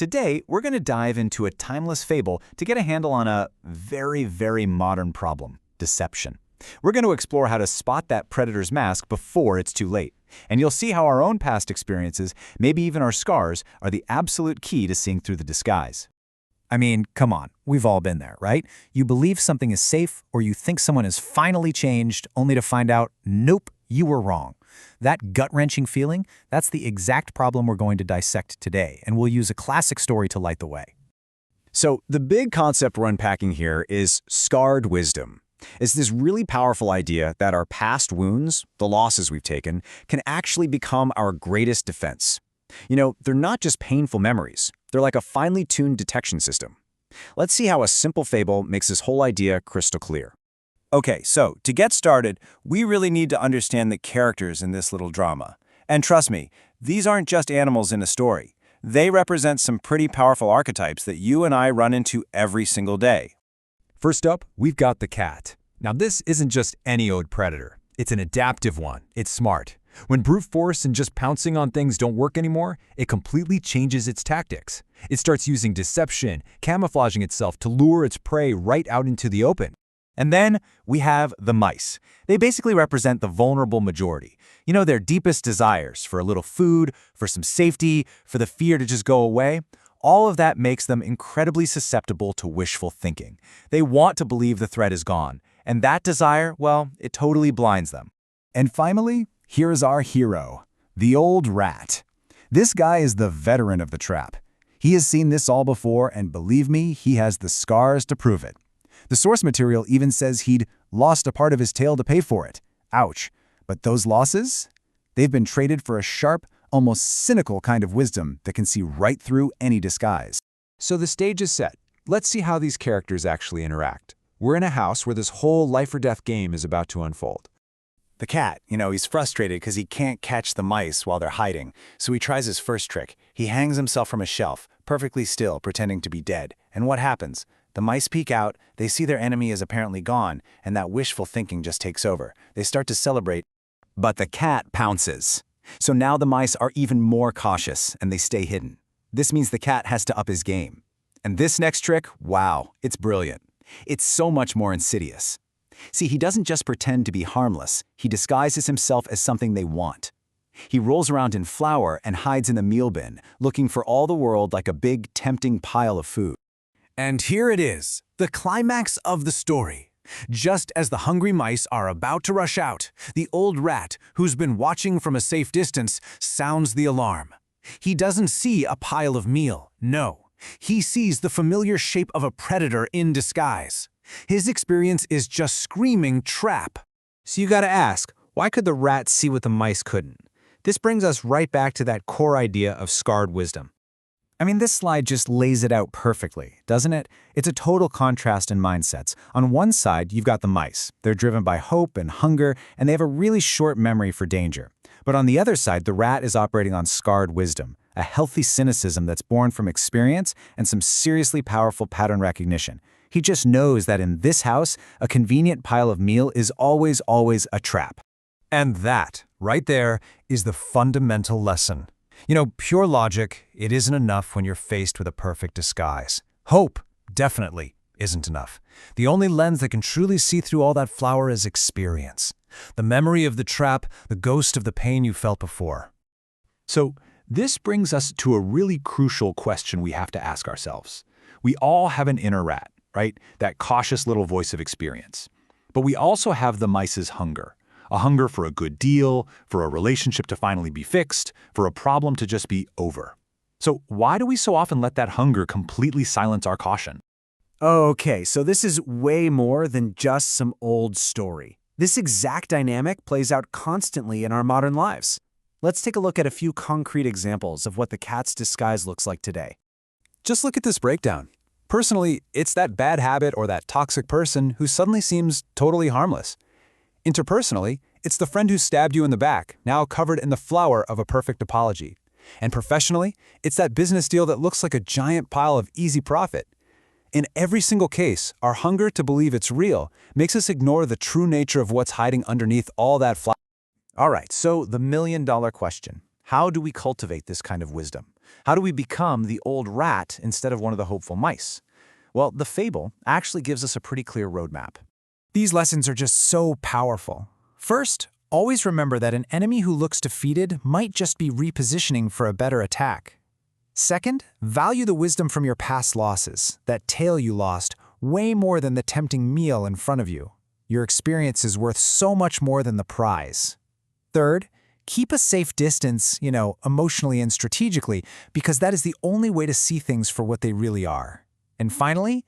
Today, we're going to dive into a timeless fable to get a handle on a very, very modern problem: deception. We're going to explore how to spot that predator's mask before it's too late. And you'll see how our own past experiences, maybe even our scars, are the absolute key to seeing through the disguise. I mean, come on, we've all been there, right? You believe something is safe, or you think someone has finally changed, only to find out, nope, you were wrong. That gut-wrenching feeling, that's the exact problem we're going to dissect today, and we'll use a classic story to light the way. So the big concept we're unpacking here is scarred wisdom. It's this really powerful idea that our past wounds, the losses we've taken, can actually become our greatest defense. You know, they're not just painful memories. They're like a finely tuned detection system. Let's see how a simple fable makes this whole idea crystal clear. Okay, so to get started, we really need to understand the characters in this little drama. And trust me, these aren't just animals in a story. They represent some pretty powerful archetypes that you and I run into every single day. First up, we've got the cat. Now this isn't just any old predator. It's an adaptive one. It's smart. When brute force and just pouncing on things don't work anymore, it completely changes its tactics. It starts using deception, camouflaging itself to lure its prey right out into the open. And then we have the mice. They basically represent the vulnerable majority. You know, their deepest desires for a little food, for some safety, for the fear to just go away. All of that makes them incredibly susceptible to wishful thinking. They want to believe the threat is gone, and that desire, well, it totally blinds them. And finally, here's our hero, the old rat. This guy is the veteran of the trap. He has seen this all before, and believe me, he has the scars to prove it. The source material even says he'd lost a part of his tail to pay for it. Ouch. But those losses? They've been traded for a sharp, almost cynical kind of wisdom that can see right through any disguise. So the stage is set. Let's see how these characters actually interact. We're in a house where this whole life-or-death game is about to unfold. The cat, he's frustrated because he can't catch the mice while they're hiding, so he tries his first trick. He hangs himself from a shelf, perfectly still, pretending to be dead. And what happens? The mice peek out, they see their enemy is apparently gone, and that wishful thinking just takes over. They start to celebrate, But the cat pounces. So now the mice are even more cautious, and they stay hidden. This means the cat has to up his game. And this next trick, wow, it's brilliant. It's so much more insidious. See, he doesn't just pretend to be harmless, he disguises himself as something they want. He rolls around in flour and hides in the meal bin, looking for all the world like a big, tempting pile of food. And here it is, the climax of the story. Just as the hungry mice are about to rush out, the old rat, who's been watching from a safe distance, sounds the alarm. He doesn't see a pile of meal, no. He sees the familiar shape of a predator in disguise. His experience is just screaming trap. So you gotta ask, why could the rat see what the mice couldn't? This brings us right back to that core idea of scarred wisdom. I mean, this slide just lays it out perfectly, doesn't it? It's a total contrast in mindsets. On one side, you've got the mice. They're driven by hope and hunger, and they have a really short memory for danger. But on the other side, the rat is operating on scarred wisdom, a healthy cynicism that's born from experience and some seriously powerful pattern recognition. He just knows that in this house, a convenient pile of meal is always a trap. And that, right there, is the fundamental lesson. You know, pure logic, it isn't enough when you're faced with a perfect disguise. Hope, definitely, isn't enough. The only lens that can truly see through all that flour is experience. The memory of the trap, the ghost of the pain you felt before. So, this brings us to a really crucial question we have to ask ourselves. We all have an inner rat, right? That cautious little voice of experience. But we also have the mice's hunger. A hunger for a good deal, for a relationship to finally be fixed, for a problem to just be over. So why do we so often let that hunger completely silence our caution? Okay, so this is way more than just some old story. This exact dynamic plays out constantly in our modern lives. Let's take a look at a few concrete examples of what the cat's disguise looks like today. Just look at this breakdown. Personally, it's that bad habit or that toxic person who suddenly seems totally harmless. Interpersonally, it's the friend who stabbed you in the back, now covered in the flour of a perfect apology. And professionally, it's that business deal that looks like a giant pile of easy profit. In every single case, our hunger to believe it's real makes us ignore the true nature of what's hiding underneath all that flour. All right, so the million-dollar question. How do we cultivate this kind of wisdom? How do we become the old rat instead of one of the hopeful mice? Well, the fable actually gives us a pretty clear roadmap. These lessons are just so powerful. First, always remember that an enemy who looks defeated might just be repositioning for a better attack. Second, value the wisdom from your past losses, that tail you lost, way more than the tempting meal in front of you. Your experience is worth so much more than the prize. Third, keep a safe distance, emotionally and strategically, because that is the only way to see things for what they really are. And finally,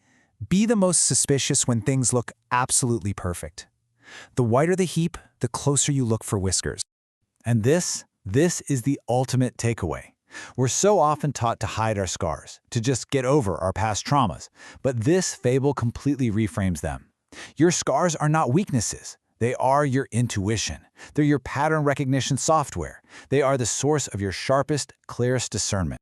be the most suspicious when things look absolutely perfect. The whiter the heap, the closer you look for whiskers. And this is the ultimate takeaway. We're so often taught to hide our scars, to just get over our past traumas, but this fable completely reframes them. Your scars are not weaknesses. They are your intuition. They're your pattern recognition software. They are the source of your sharpest, clearest discernment.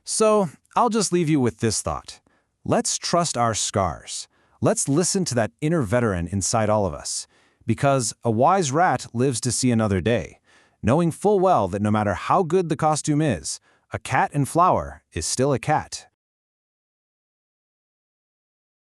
So, I'll just leave you with this thought. Let's trust our scars. Let's listen to that inner veteran inside all of us. Because a wise rat lives to see another day, knowing full well that no matter how good the costume is, a cat in flour is still a cat.